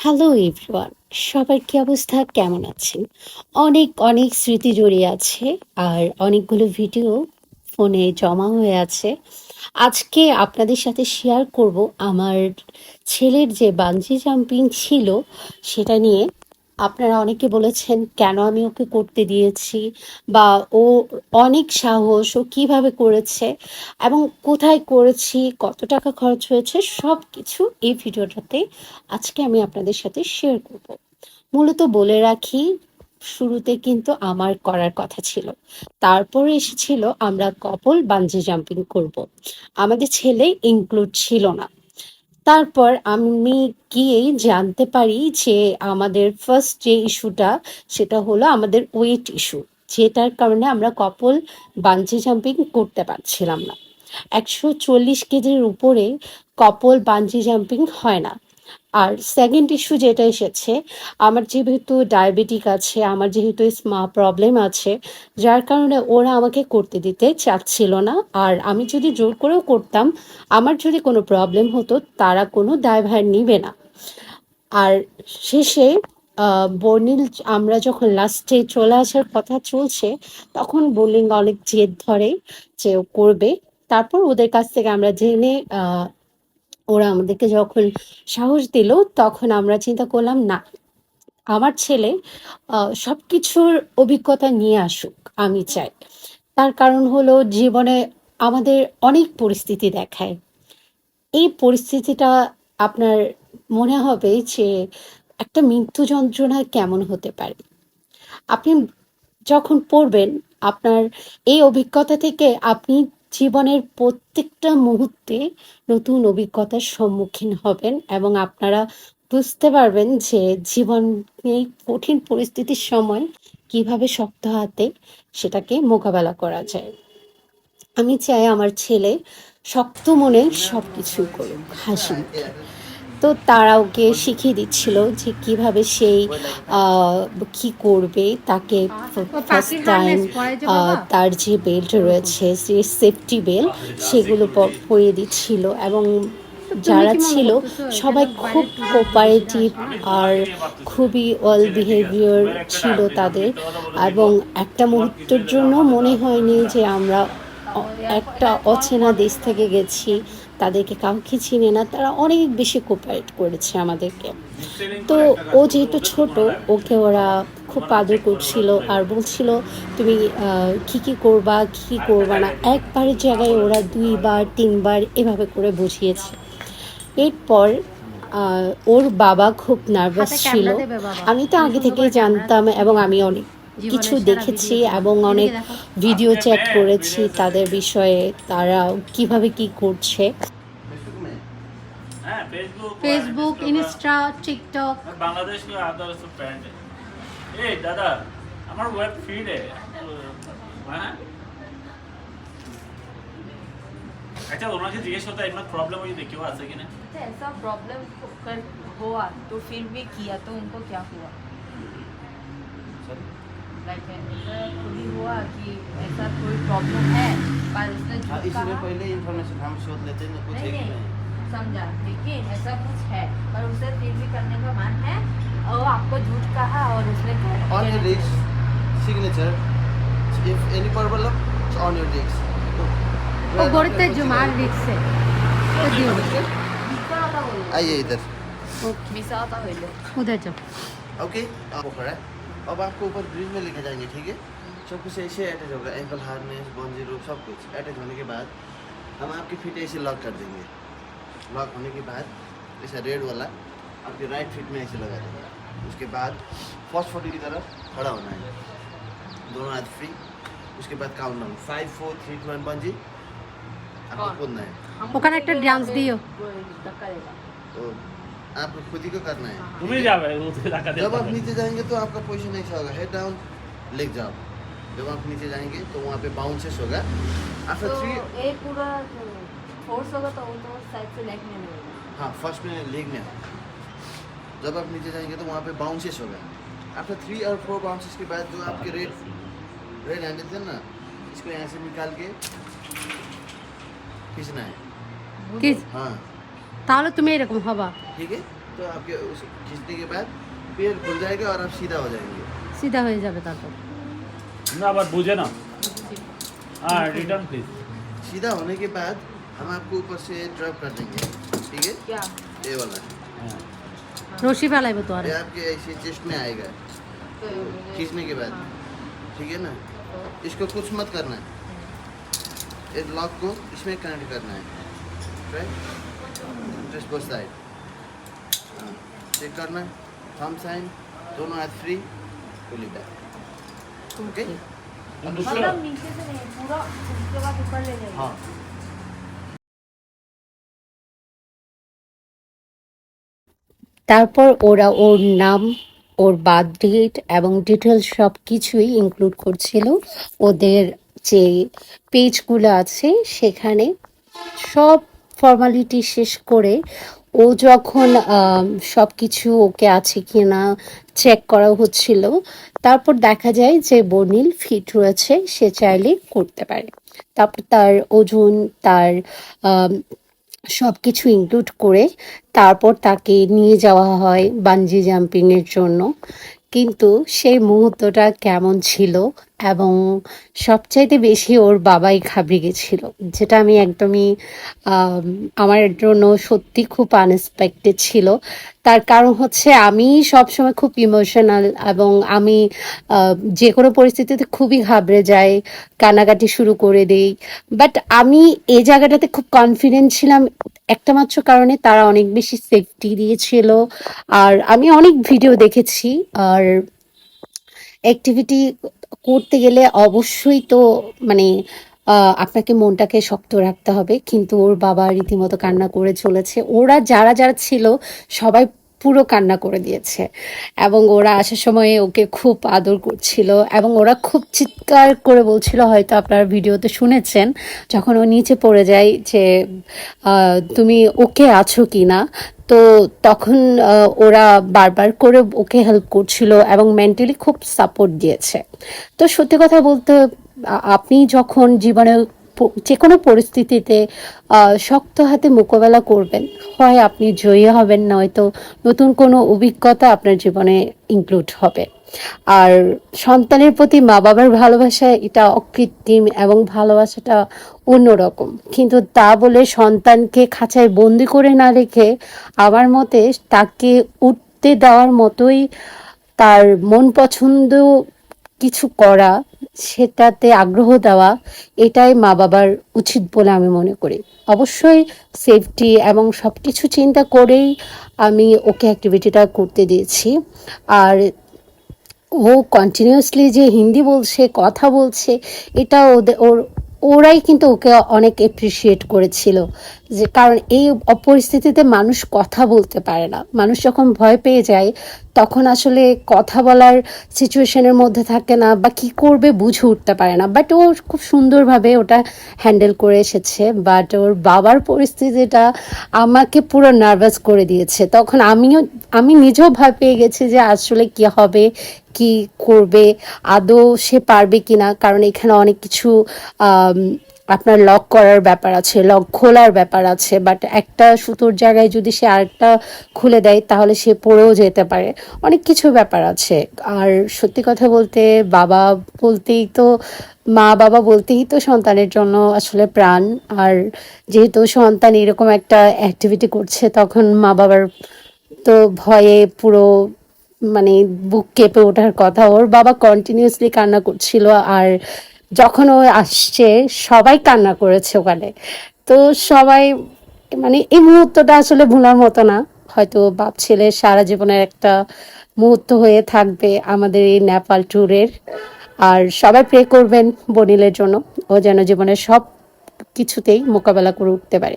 Hello everyone, সবার কি অবস্থা, কেমন আছেন? অনেক অনেক স্মৃতি জড়িয়ে আছে আর অনেকগুলো ভিডিও ফোনে জমা হয়ে আছে। আজকে আপনাদের সাথে শেয়ার করব আমার ছেলের যে বানজি জাম্পিং ছিল সেটা নিয়ে। আপনারা অনেকে বলেছেন কেন আমি ওকে করতে দিয়েছি, বা ও অনেক সাহস, ও কিভাবে করেছে এবং কোথায় করেছি, কত টাকা খরচ হয়েছে, সব কিছু এই ভিডিওটাতে আজকে আমি আপনাদের সাথে শেয়ার করব। মূলত বলে রাখি, শুরুতে কিন্তু আমার করার কথা ছিল, তারপরে এসেছিল আমরা কপল বানজি জাম্পিং করব, আমাদের ছেলে ইনক্লুড ছিল না। তারপর আমি গিয়েই জানতে পারি যে আমাদের ফার্স্ট যে ইস্যুটা সেটা হলো আমাদের ওয়েট ইস্যু, যেটার কারণে আমরা কপল বানজি জাম্পিং করতে পারছিলাম না। 140 কেজির উপরে কপল বানজি জাম্পিং হয় না। আর সেকেন্ড ইস্যু যেটা এসেছে, আমার যেহেতু ডায়াবেটিক আছে, আমার যেহেতু স্মা প্রবলেম আছে, যার কারণে ওরা আমাকে করতে দিতে চাচ্ছিল না। আর আমি যদি জোর করেও করতাম, আমার যদি কোনো প্রবলেম হতো, তারা কোনো দায়ভার নিবে না। আর শেষে বর্নিল, আমরা যখন লাস্টে চলে আসার কথা চলছে, তখন বোলিং অনেক জেদ ধরে যে ও করবে। তারপর ওদের কাছ থেকে আমরা জেনে ওরা আমাদেরকে যখন সাহস দিল, তখন আমরা চিন্তা করলাম না, আমার ছেলে সব কিছুর অভিজ্ঞতা নিয়ে আসুক, আমি চাই। তার কারণ হলো, জীবনে আমাদের অনেক পরিস্থিতি দেখায়। এই পরিস্থিতিটা আপনার মনে হবে যে একটা মৃত্যু যন্ত্রণা কেমন হতে পারে। আপনি যখন পড়বেন, আপনার এই অভিজ্ঞতা থেকে আপনি জীবনের প্রত্যেকটা মুহূর্তে নতুন অভিজ্ঞতার সম্মুখীন হবেন এবং আপনারা বুঝতে পারবেন যে জীবনে কঠিন পরিস্থিতির সময় কিভাবে শক্ত হাতে সেটাকে মোকাবেলা করা যায়। আমি চাই আমার ছেলে শক্ত মনে সব কিছুই করুক, হাসি মুখে। তো তারা ওকে শিখিয়ে দিচ্ছিল যে কিভাবে সেই আহ, কি করবে, তাকে ফার্স্ট টাইম তার যে বেল্ট রয়েছে, যে সেফটি বেল্ট, সেগুলো পরিয়ে দিচ্ছিল। এবং যারা ছিল সবাই খুব কোঅপারেটিভ আর খুবই ওয়েল বিহেভিয়ার ছিল তাদের। এবং একটা মুহূর্তের জন্য মনে হয়নি যে আমরা একটা অচেনা দেশ থেকে গেছি, তাদেরকে কাউকে চিনি না, তারা অনেক বেশি কোঅপারেট করেছে আমাদেরকে। তো ও যেহেতু ছোট, ওকে ওরা খুব আদর করছিল আর বলছিল তুমি কী কী করবা, কী কী করবা না। একবারের জায়গায় ওরা 2বার 3বার এভাবে করে বুঝিয়েছে। এরপর ওর বাবা খুব নার্ভাস ছিল। আমি তো আগে থেকেই জানতাম এবং আমি অনেক কিছু দেখেছি এবং অনেক ভিডিও চ্যাট করেছি তাদের বিষয়ে, তারা কিভাবে কি করছে। Facebook, Insta, TikTok. বাংলাদেশ के आदर से फ्रेंड है ए दादा আমার ওয়েব ফিড है হ্যাঁ अच्छा उन्होंने जिज्ञेस होता है इतना प्रॉब्लम हुई देखियो আছে কিনা तो ऐसा प्रॉब्लम कर हुआ तो फिर भी किया तो उनको क्या हुआ? लाइक ऐसा कभी हुआ कि ऐसा कोई प्रॉब्लम है पर उसने झूठ कहा? इसमें पहले इन्फॉर्मेशन हम शोध लेते हैं कुछ नहीं, एक नहीं, समझा, लेकिन ऐसा कुछ है पर उसे फिर भी करने का मन है और आपको झूठ कहा और उसने on your risk signature if any problem it's on your risk ও গড়তে জুমার রিক্সে তো দিও मिसा आता बोलो आइए इधर मिसा आता बोलो উদয় যাও। ओके आप ऊपर है अब आपको ऊपर ब्रिज में लेके जाएंगे ठीक है सब कुछ ऐसे अटैच होगा एंकल हार्नेस बंजी रूप सब कुछ अटैच होने के बाद हम आपकी फीट ऐसे लॉक कर देंगे लॉक होने के बाद ऐसा रेड वाला आपके राइट फीट में ऐसे लगा देंगे उसके बाद फर्स्ट 40 की तरफ खड़ा होना है दोनों हाथ फ्री उसके बाद काउंट डाउन 5 4 3 2 1 बंजी आपको कूदना है ওখানে একটা ডান্স দিও। धक्का देगा तो आपको खुद ही को करना है তুমি যাবে উঠে টাকা जब आप नीचे जाएंगे तो आपका पोजीशन ऐसा होगा हेड डाउन लेग जाओ जब आप नीचे जाएंगे तो वहाँ पे बाउंसेस होगा आफ्टर तो 3 एक पूरा फोर्स होगा तो वो तो साइड से लेग में मिलेगा हाँ फर्स्ट में लेग में जब आप नीचे जाएंगे तो वहाँ पे बाउंसेस होगा आफ्टर 3 और 4 बाउंसेस के बाद जो आपके रेड हैंडल थे ना इसको यहाँ से निकाल के खींचना है কি हाँ তাহলে তুমি এরকম হবা। ठीक है तो आपके उस खींचने के बाद पैर खुल जाएगा और आप सीधा हो जाएंगे। সিধা হয়ে যাবে তারপর। না আবার বুঝে না হ্যাঁ রিটার্ন প্লিজ सीधा होने के बाद हम आपको ऊपर से ड्रॉप कर देंगे, ठीक है? क्या ये वाला হ্যাঁ রশি ফেলাইবো তো আরে। ये आपके ऐसे चेस्ट में आएगा खींचने के बाद, ठीक है ना? इसको कुछ मत करना है, इस लॉक को इसमें कनेक्ट करना है, right? Just both side check करना, थंब साइन, दोनों हाथ फ्री, पुली बैक, ओके? दूसरा मतलब नीचे से नहीं पूरा उसके बाद ऊपर ले जाएंगे हाँ তারপর ওরা ওর নাম, ওর বার্থ ডেট এবং ডিটেলস সব কিছুই ইনক্লুড করছিল ওদের যে পেজগুলো আছে সেখানে। সব ফর্মালিটি শেষ করে ও যখন সব কিছু ওকে আছে কি না চেক করা হচ্ছিল, তারপর দেখা যায় যে বর্ণিল ফিট রয়েছে, সে চাইলে করতে পারে। তারপর তার ওজন, তার সব কিছু ইনক্লুড করে তারপর তাকে নিয়ে যাওয়া হয় বানজি জাম্পিংয়ের জন্য। কিন্তু সেই মুহূর্তটা কেমন ছিল, এবং সবচাইতে বেশি ওর বাবাই ঘাবড়ে গেছিল, যেটা আমি একদমই আমার জন্য সত্যি খুব আনএক্সপেক্টেড ছিল। তার কারণ হচ্ছে আমি সবসময় খুব ইমোশনাল এবং আমি যে কোনো পরিস্থিতিতে খুবই ঘাবড়ে যাই, কান্নাকাটি শুরু করে দেই। বাট আমি এই জায়গাটাতে খুব কনফিডেন্ট ছিলাম একটা মাত্র কারণে, তারা অনেক বেশি সেফটি দিয়েছিল। আর আমি অনেক ভিডিও দেখেছি, আর অ্যাক্টিভিটি করতে গেলে অবশ্যই তো মানে আপনাকে মনটাকে শক্ত রাখতে হবে। কিন্তু ওর বাবা রীতিমতো কান্না করে চলেছে, ওরা যারা যারা ছিল সবাই পুরো কান্না করে দিয়েছে, এবং ওরা আসার সময় ওকে খুব আদর করছিল এবং ওরা খুব চিৎকার করে বলছিল, হয়তো আপনারা ভিডিওতে শুনেছেন, যখন ও নিচে পড়ে যায় যে তুমি ওকে আছো কি না। তো তখন ওরা বারবার করে ওকে হেল্প করছিল এবং মেন্টালি খুব সাপোর্ট দিয়েছে। তো সত্যি কথা বলতে আপনি যখন জীবনে যে কোনো পরিস্থিতিতে শক্ত হাতে মোকাবেলা করবেন, হয় আপনি জয়ী হবেন, নয়তো নতুন কোনো অভিজ্ঞতা আপনার জীবনে ইনক্লুড হবে। আর সন্তানের প্রতি মা বাবার ভালোবাসা এটা অকৃত্রিম এবং ভালোবাসাটা অন্যরকম। কিন্তু তা বলে সন্তানকে খাঁচায় বন্দি করে না রেখে আমার মতে তাকে উঠতে দেওয়ার মতোই তার মন পছন্দ কিছু করা, সেটাতে আগ্রহ দেওয়া, এটাই মা বাবার উচিত বলে আমি মনে করি। অবশ্যই সেফটি এবং সব কিছু চিন্তা করেই আমি ওকে অ্যাক্টিভিটিটা করতে দিয়েছি। আর ও কন্টিনিউয়াসলি যে হিন্দি বলছে, কথা বলছে, এটা ওরাই কিন্তু ওকে অনেক এপ্রিসিয়েট করেছিল। যে কারণ এই পরিস্থিতিতে মানুষ কথা বলতে পারে না, মানুষ যখন ভয় পেয়ে যায় তখন আসলে কথা বলার সিচুয়েশনের মধ্যে থাকে না, বা কি করবে বুঝে উঠতে পারে না। বাট ও খুব সুন্দরভাবে ওটা হ্যান্ডেল করে এসেছে। বাট ওর বাবার পরিস্থিতিটা আমাকে পুরো নার্ভাস করে দিয়েছে। তখন আমি নিজেও ভয় পেয়ে গেছি যে আসলে কি হবে, কি করবে, আদৌ সে পারবে কিনা। কারণ এখানে অনেক কিছু আপনার লক করার ব্যাপার আছে, লক খোলার ব্যাপার আছে। বাট একটা সুতোর জায়গায় যদি সে আরেকটা খুলে দেয় তাহলে সে পড়েও যেতে পারে, অনেক কিছু ব্যাপার আছে। আর সত্যি কথা বলতে মা বাবা বলতেই তো সন্তানের জন্য আসলে প্রাণ। আর যেহেতু সন্তান এরকম একটা অ্যাক্টিভিটি করছে, তখন মা বাবার তো ভয়ে পুরো মানে বুক কেঁপে ওঠার কথা। ওর বাবা কন্টিনিউয়াসলি কান্না করছিল, আর যখন ও আসছে সবাই কান্না করেছে ওখানে। তো সবাই মানে এই মুহূর্তটা আসলে ভোলার মতো না, হয়তো বাপ ছেলের সারা জীবনের একটা মুহূর্ত হয়ে থাকবে আমাদের এই নেপাল ট্যুরের। আর সবাই প্রে করবেন বর্ণিলের জন্য, ও যেন জীবনের সব কিছুতেই মোকাবেলা করে উঠতে পারে।